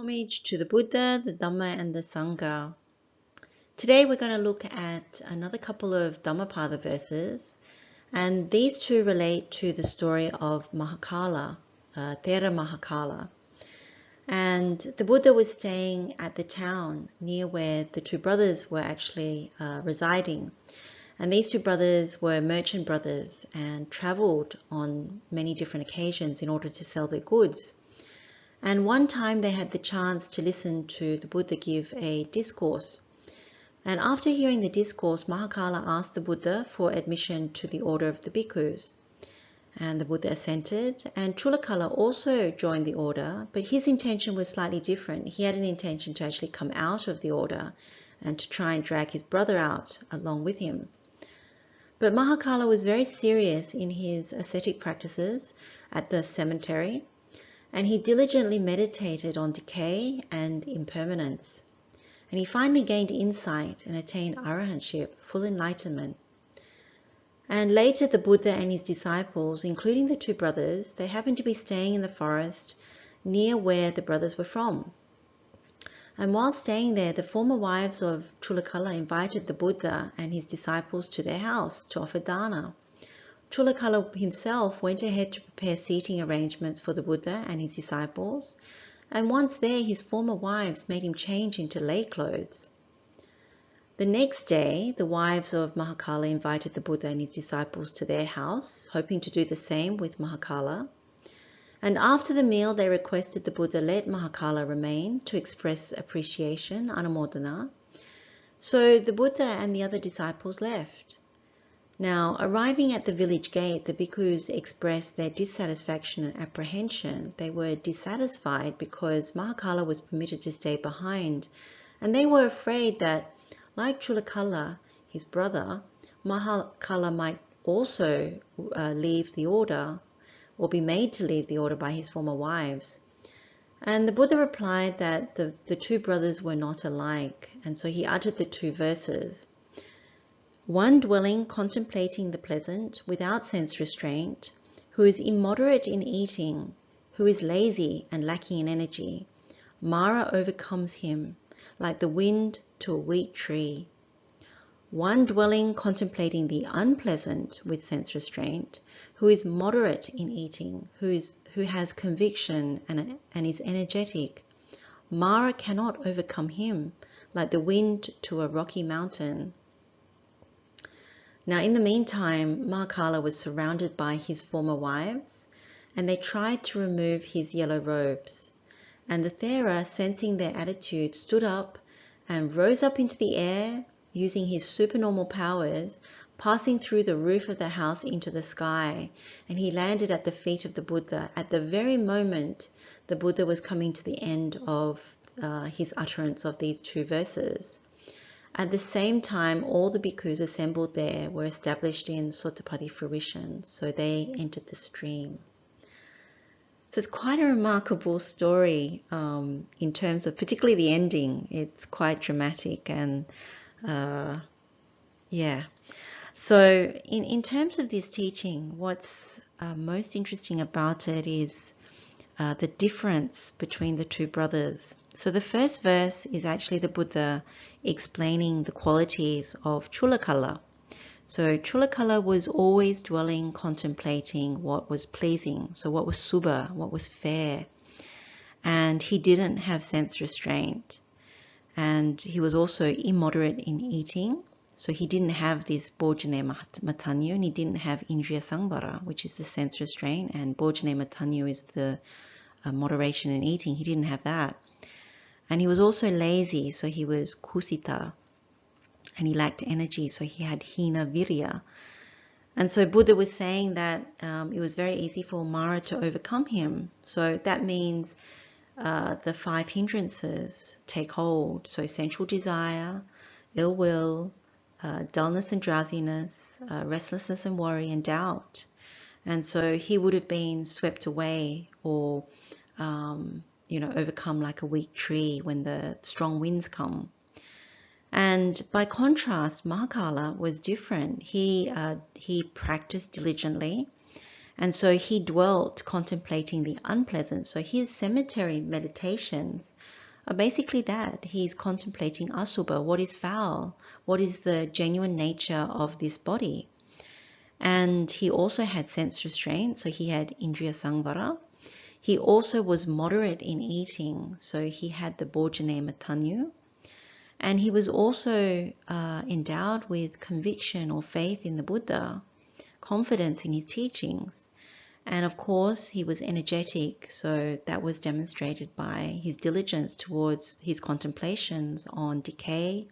Homage to the Buddha, the Dhamma and the Sangha. Today we're going to look at another couple of Dhammapada verses, and these two relate to the story of Mahakalatthera Mahakala. And the Buddha was staying at the town near where the two brothers were actually residing. And these two brothers were merchant brothers and traveled on many different occasions in order to sell their goods. And one time they had the chance to listen to the Buddha give a discourse. And after hearing the discourse, Mahakala asked the Buddha for admission to the order of the bhikkhus. And the Buddha assented, and Chulakala also joined the order, but his intention was slightly different. He had an intention to actually come out of the order and to try and drag his brother out along with him. But Mahakala was very serious in his ascetic practices at the cemetery, and he diligently meditated on decay and impermanence. And he finally gained insight and attained arahantship, full enlightenment. And later the Buddha and his disciples, including the two brothers, they happened to be staying in the forest near where the brothers were from. And while staying there, the former wives of Chulakala invited the Buddha and his disciples to their house to offer dana. Chulakala himself went ahead to prepare seating arrangements for the Buddha and his disciples, and once there his former wives made him change into lay clothes. The next day, the wives of Mahakala invited the Buddha and his disciples to their house, hoping to do the same with Mahakala. And after the meal, they requested the Buddha let Mahakala remain to express appreciation, anumodana. So the Buddha and the other disciples left. Now, arriving at the village gate, the bhikkhus expressed their dissatisfaction and apprehension. They were dissatisfied because Mahakala was permitted to stay behind, and they were afraid that, like Chulakala, his brother, Mahakala might also leave the order or be made to leave the order by his former wives. And the Buddha replied that the two brothers were not alike, and so he uttered the two verses. One dwelling contemplating the pleasant without sense restraint, who is immoderate in eating, who is lazy and lacking in energy, Mara overcomes him like the wind to a weak tree. One dwelling contemplating the unpleasant with sense restraint, who is moderate in eating, who has conviction and is energetic, Mara cannot overcome him like the wind to a rocky mountain. Now, in the meantime, Mahakala was surrounded by his former wives, and they tried to remove his yellow robes. And the Thera, sensing their attitude, stood up and rose up into the air, using his supernormal powers, passing through the roof of the house into the sky. And he landed at the feet of the Buddha at the very moment the Buddha was coming to the end of his utterance of these two verses. At the same time, all the bhikkhus assembled there were established in Sottapati fruition, so they entered the stream. So it's quite a remarkable story in terms of particularly the ending. It's quite dramatic and yeah. So in terms of this teaching, what's most interesting about it is the difference between the two brothers. So the first verse is actually the Buddha explaining the qualities of Chulakala. So Chulakala was always dwelling, contemplating what was pleasing, so what was subha, what was fair. And he didn't have sense restraint. And he was also immoderate in eating. So he didn't have this bojane matanyo, and he didn't have indriya sangbara, which is the sense restraint, and bojane matanyo is the moderation in eating. He didn't have that. And he was also lazy, so he was kusita, and he lacked energy, so he had hina virya. And so Buddha was saying that it was very easy for Mara to overcome him. So that means the five hindrances take hold. So sensual desire, ill will, dullness and drowsiness, restlessness and worry and doubt. And so he would have been swept away or overcome like a weak tree when the strong winds come. And by contrast, Mahakala was different. He practiced diligently, and so he dwelt contemplating the unpleasant. So his cemetery meditations are basically that. He's contemplating asubha, what is foul, what is the genuine nature of this body. And he also had sense restraint, so he had indriya samvara. He also was moderate in eating, so he had the bhojane matanyu. And he was also endowed with conviction or faith in the Buddha, confidence in his teachings. And of course, he was energetic, so that was demonstrated by his diligence towards his contemplations on decay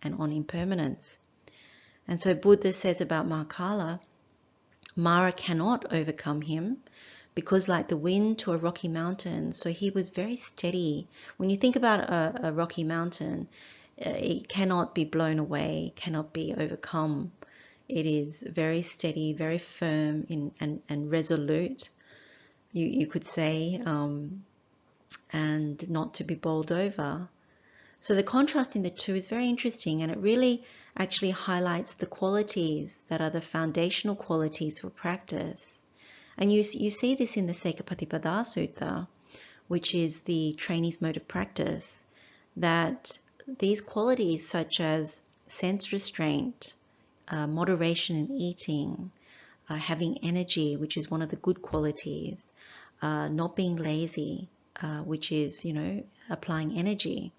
and on impermanence. And so Buddha says about Mahakala, Mara cannot overcome him because like the wind to a rocky mountain, so he was very steady. When you think about a rocky mountain, it cannot be blown away, cannot be overcome. It is very steady, very firm and resolute, you could say, and not to be bowled over. So the contrast in the two is very interesting, and it really actually highlights the qualities that are the foundational qualities for practice. And you see this in the Sekapatipada Sutta, which is the trainee's mode of practice, that these qualities such as sense restraint, moderation in eating, having energy, which is one of the good qualities, not being lazy, which is, applying energy.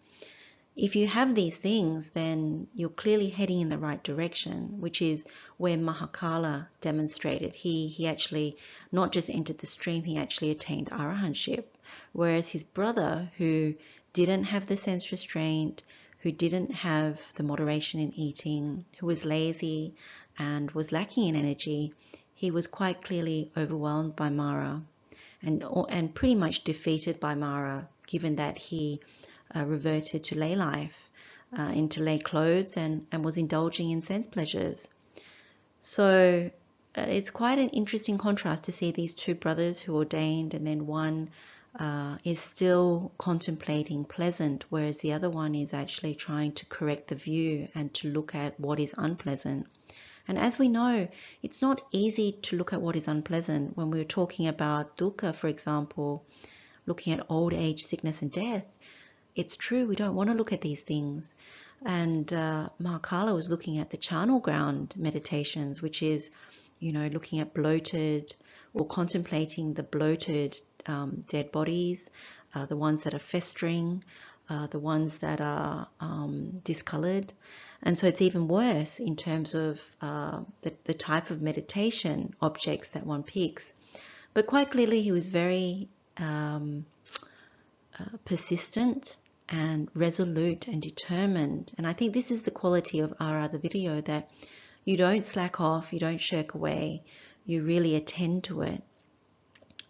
If you have these things, then you're clearly heading in the right direction, which is where Mahakala demonstrated. He actually not just entered the stream, he actually attained arahantship, whereas his brother, who didn't have the sense restraint, who didn't have the moderation in eating, who was lazy and was lacking in energy, he was quite clearly overwhelmed by Mara and pretty much defeated by Mara, given that he reverted to lay life, into lay clothes, and was indulging in sense pleasures. So it's quite an interesting contrast to see these two brothers who ordained, and then one is still contemplating pleasant, whereas the other one is actually trying to correct the view and to look at what is unpleasant. And as we know, it's not easy to look at what is unpleasant. When we were talking about dukkha, for example, looking at old age, sickness and death, it's true, we don't want to look at these things. And Mahakala was looking at the charnel ground meditations, which is, looking at bloated or contemplating the bloated dead bodies, the ones that are festering, the ones that are discolored. And so it's even worse in terms of the type of meditation objects that one picks. But quite clearly he was very persistent and resolute and determined. And I think this is the quality of our other video, that you don't slack off, you don't shirk away, you really attend to it.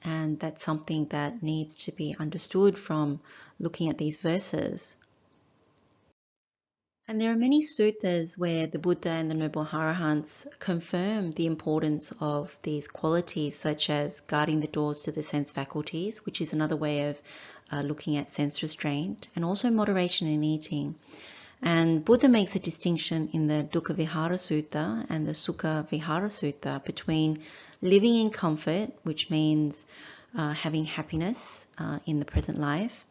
And that's something that needs to be understood from looking at these verses. And there are many suttas where the Buddha and the Noble Arahants confirm the importance of these qualities, such as guarding the doors to the sense faculties, which is another way of looking at sense restraint, and also moderation in eating. And Buddha makes a distinction in the Dukkha Vihara Sutta and the Sukha Vihara Sutta between living in comfort, which means having happiness in the present life,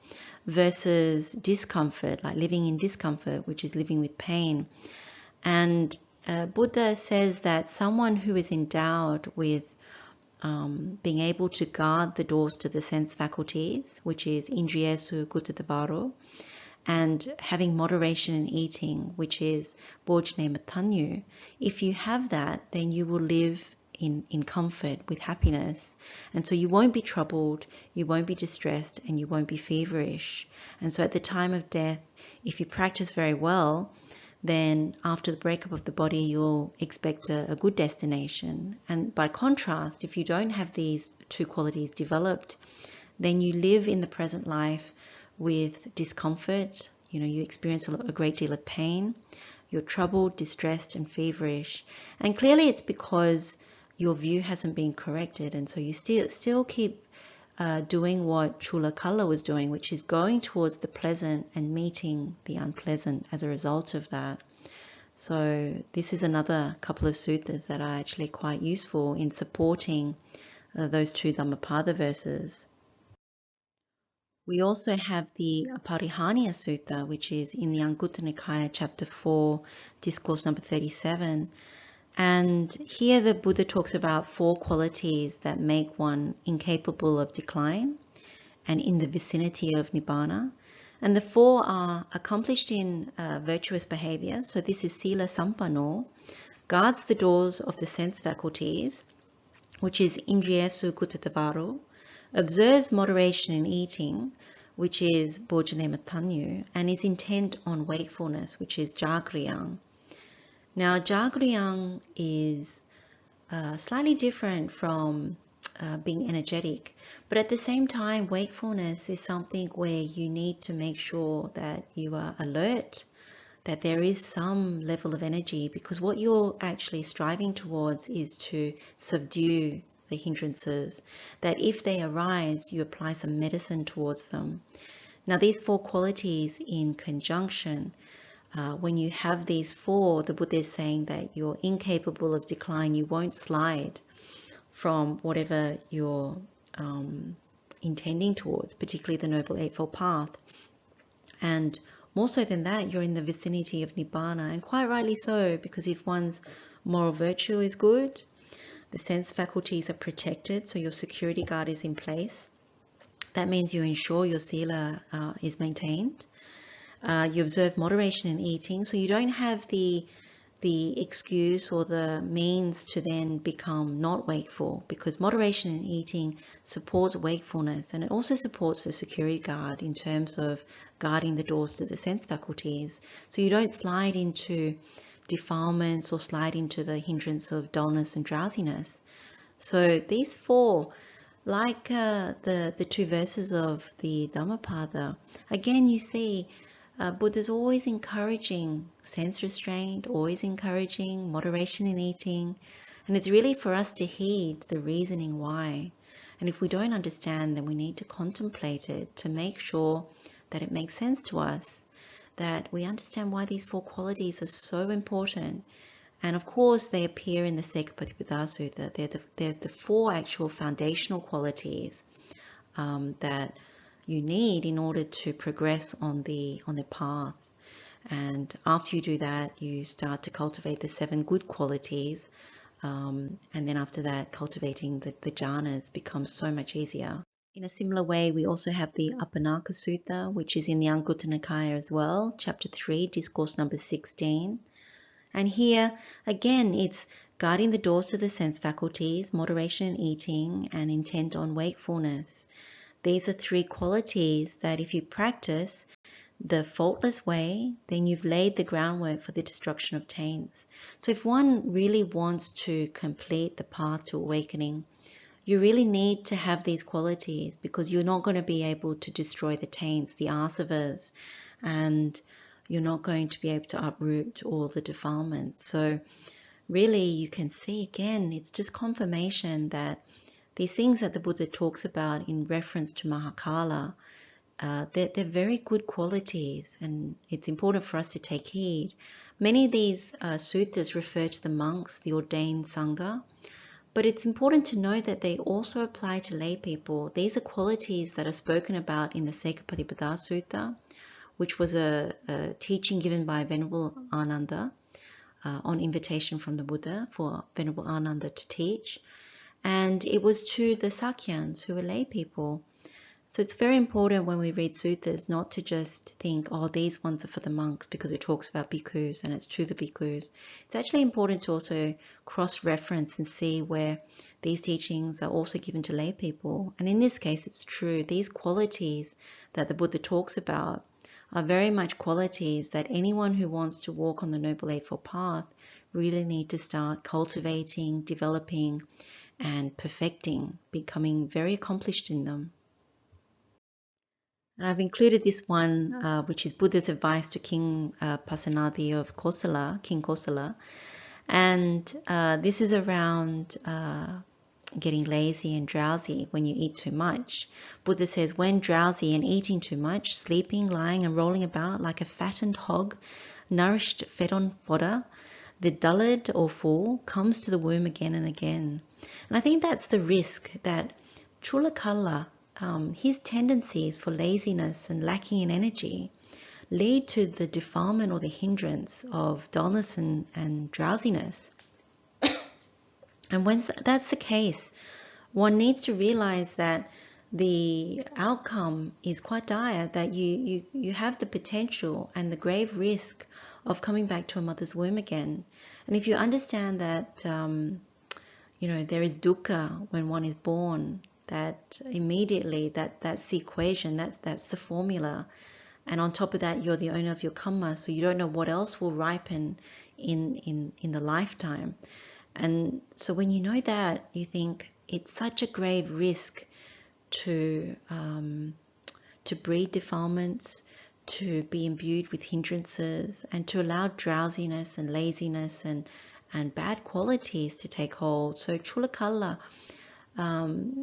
versus discomfort, like living in discomfort, which is living with pain. And Buddha says that someone who is endowed with being able to guard the doors to the sense faculties, which is indriyesu kutatavaru, and having moderation in eating, which is bhojane matanyu, if you have that, then you will live in comfort with happiness. And so you won't be troubled, you won't be distressed, and you won't be feverish. And so at the time of death, if you practice very well, then after the breakup of the body, you'll expect a good destination. And by contrast, if you don't have these two qualities developed, then you live in the present life with discomfort. You experience a great deal of pain. You're troubled, distressed, and feverish. And clearly it's because your view hasn't been corrected. And so you still keep doing what Chula Kala was doing, which is going towards the pleasant and meeting the unpleasant as a result of that. So this is another couple of suttas that are actually quite useful in supporting those two Dhammapada verses. We also have the Aparihanya Suta, which is in the Anguttara Nikaya, chapter 4, discourse number 37. And here the Buddha talks about 4 qualities that make one incapable of decline and in the vicinity of Nibbana. And the 4 are accomplished in virtuous behavior. So this is Sila Sampanno, guards the doors of the sense faculties, which is Indriyesu Kutatavaru, observes moderation in eating, which is Bojane Matanyu, and is intent on wakefulness, which is Jagriyang. Now, Jagriyang is slightly different from being energetic, but at the same time, wakefulness is something where you need to make sure that you are alert, that there is some level of energy, because what you're actually striving towards is to subdue the hindrances, that if they arise, you apply some medicine towards them. Now, these 4 qualities in conjunction, when you have these 4, the Buddha is saying that you're incapable of decline, you won't slide from whatever you're intending towards, particularly the Noble Eightfold Path. And more so than that, you're in the vicinity of Nibbana, and quite rightly so, because if one's moral virtue is good, the sense faculties are protected, so your security guard is in place. That means you ensure your sila is maintained. You observe moderation in eating, so you don't have the excuse or the means to then become not wakeful, because moderation in eating supports wakefulness, and it also supports the security guard in terms of guarding the doors to the sense faculties. So you don't slide into defilements or slide into the hindrance of dullness and drowsiness. So these 4, like the 2 verses of the Dhammapada, again you see Buddha's always encouraging sense restraint, always encouraging moderation in eating, and it's really for us to heed the reasoning why. And if we don't understand, then we need to contemplate it to make sure that it makes sense to us, that we understand why these 4 qualities are so important. And of course, they appear in the Sekapatipatthana Sutta. They're the 4 actual foundational qualities that you need in order to progress on the path. And after you do that, you start to cultivate the 7 good qualities. And then after that, cultivating the jhanas becomes so much easier. In a similar way, we also have the Aparihanya Suta, which is in the Anguttara Nikaya as well, chapter 3, discourse number 16. And here, again, it's guarding the doors to the sense faculties, moderation in eating, and intent on wakefulness. These are 3 qualities that if you practice the faultless way, then you've laid the groundwork for the destruction of taints. So if one really wants to complete the path to awakening, you really need to have these qualities, because you're not going to be able to destroy the taints, the asavas, and you're not going to be able to uproot all the defilements. So really you can see again, it's just confirmation that these things that the Buddha talks about in reference to Mahakala, they're very good qualities, and it's important for us to take heed. Many of these suttas refer to the monks, the ordained Sangha, but it's important to know that they also apply to lay people. These are qualities that are spoken about in the Sekapatipatthana Sutta, which was a teaching given by Venerable Ananda on invitation from the Buddha for Venerable Ananda to teach. And it was to the Sakyans, who were lay people. So it's very important when we read suttas not to just think, oh, these ones are for the monks because it talks about bhikkhus and it's to the bhikkhus. It's actually important to also cross-reference and see where these teachings are also given to lay people. And in this case, it's true. These qualities that the Buddha talks about are very much qualities that anyone who wants to walk on the Noble Eightfold Path really need to start cultivating, developing, and perfecting, becoming very accomplished in them. And I've included this one, which is Buddha's advice to King Pasenadi of Kosala, King Kosala. And this is around getting lazy and drowsy when you eat too much. Buddha says, when drowsy and eating too much, sleeping, lying and rolling about like a fattened hog, nourished, fed on fodder, the dullard or fool comes to the womb again and again. And I think that's the risk that Chulakala his tendencies for laziness and lacking in energy lead to the defilement or the hindrance of dullness and drowsiness. And when that's the case, one needs to realize that the outcome is quite dire, that you have the potential and the grave risk of coming back to a mother's womb again. And if you understand that, there is dukkha when one is born, that immediately that's the equation, that's the formula. And on top of that, you're the owner of your karma, so you don't know what else will ripen in the lifetime. And so when you know that, you think it's such a grave risk to breed defilements, to be imbued with hindrances, and to allow drowsiness and laziness and bad qualities to take hold. So Chulakala,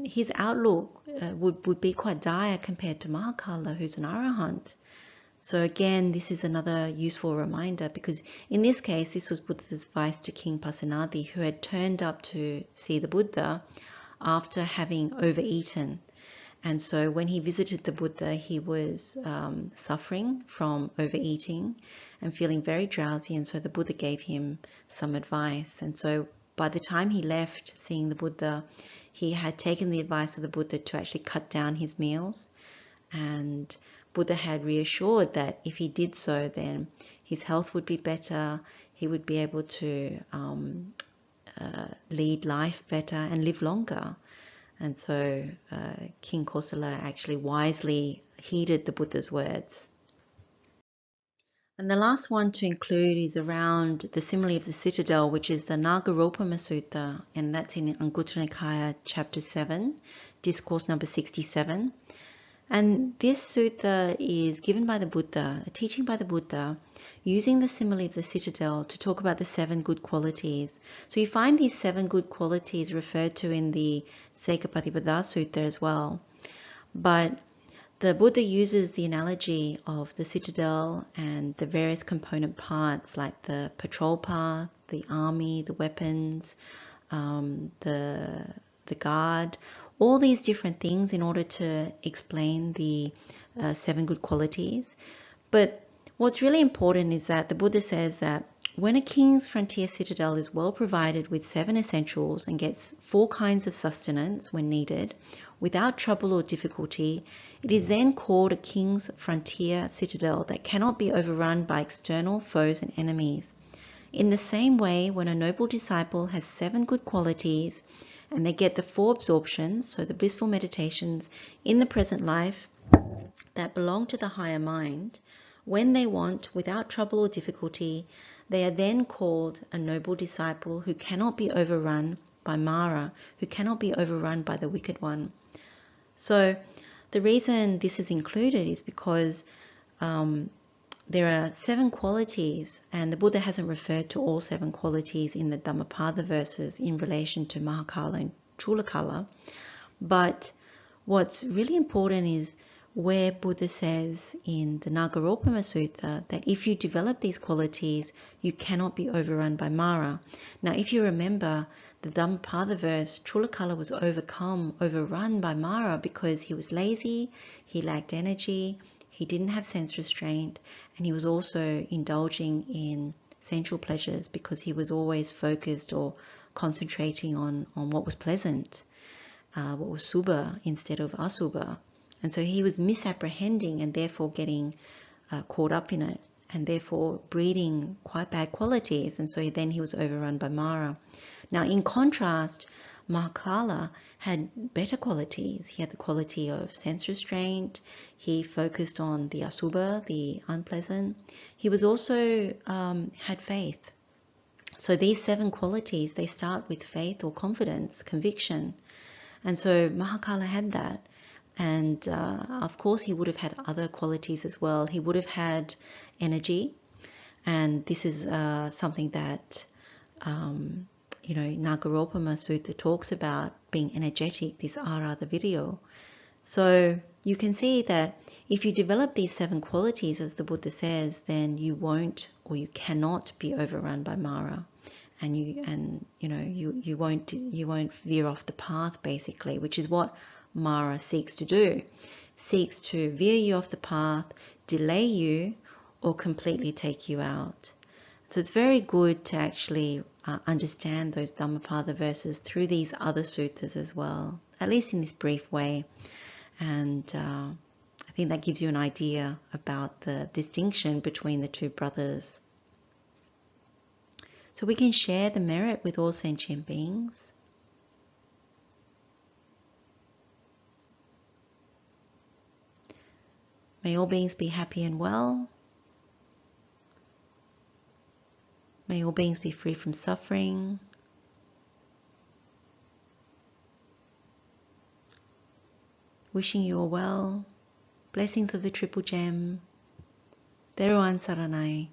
his outlook would be quite dire compared to Mahakala, who's an arahant. So again, this is another useful reminder, because in this case, this was Buddha's advice to King Pasenadi, who had turned up to see the Buddha after having overeaten. And so when he visited the Buddha, he was suffering from overeating and feeling very drowsy. And so the Buddha gave him some advice. And so by the time he left seeing the Buddha, he had taken the advice of the Buddha to actually cut down his meals. And Buddha had reassured that if he did so, then his health would be better, he would be able to lead life better and live longer. And so King Kosala actually wisely heeded the Buddha's words. And the last one to include is around the simile of the citadel, which is the Nagaropama Sutta, and that's in Anguttara Nikaya chapter 7, discourse number 67. And this sutta is given by the Buddha, a teaching by the Buddha, using the simile of the citadel to talk about the 7 good qualities. So you find these 7 good qualities referred to in the Sekapatipada Sutta as well. But the Buddha uses the analogy of the citadel and the various component parts, like the patrol path, the army, the weapons, the guard, all these different things in order to explain the 7 good qualities. But what's really important is that the Buddha says that when a king's frontier citadel is well provided with 7 essentials and gets 4 kinds of sustenance when needed, without trouble or difficulty, it is then called a king's frontier citadel that cannot be overrun by external foes and enemies. In the same way, when a noble disciple has 7 good qualities, and they get the 4 absorptions, so the blissful meditations in the present life that belong to the higher mind, when they want, without trouble or difficulty, they are then called a noble disciple who cannot be overrun by Mara, who cannot be overrun by the wicked one. So the reason this is included is because there are 7 qualities, and the Buddha hasn't referred to all 7 qualities in the Dhammapada Verses in relation to Mahakala and Chulakala. But what's really important is where Buddha says in the Nagaropama Sutta that if you develop these qualities, you cannot be overrun by Mara. Now, if you remember the Dhammapada verse, Chulakala was overrun by Mara because he was lazy, he lacked energy, he didn't have sense restraint, and he was also indulging in sensual pleasures because he was always focused or concentrating on what was pleasant, what was subha instead of asubha. And so he was misapprehending and therefore getting caught up in it, and therefore breeding quite bad qualities. And so then he was overrun by Mara. Now, in contrast, Mahakala had better qualities. He had the quality of sense restraint. He focused on the asubha, the unpleasant. He was also had faith. So these 7 qualities, they start with faith or confidence, conviction. And so Mahakala had that. And of course, he would have had other qualities as well. He would have had energy. And this is something that Nagaropama Sutta talks about being energetic, this ara, the video. So you can see that if you develop these 7 qualities, as the Buddha says, then you won't or you cannot be overrun by Mara, and you won't veer off the path, basically, which is what Mara seeks to do. Seeks to veer you off the path, delay you, or completely take you out. So it's very good to actually understand those Dhammapada verses through these other suttas as well, at least in this brief way. And I think that gives you an idea about the distinction between the two brothers. So we can share the merit with all sentient beings. May all beings be happy and well. May all beings be free from suffering. Wishing you all well. Blessings of the Triple Gem. Teruan Saranai.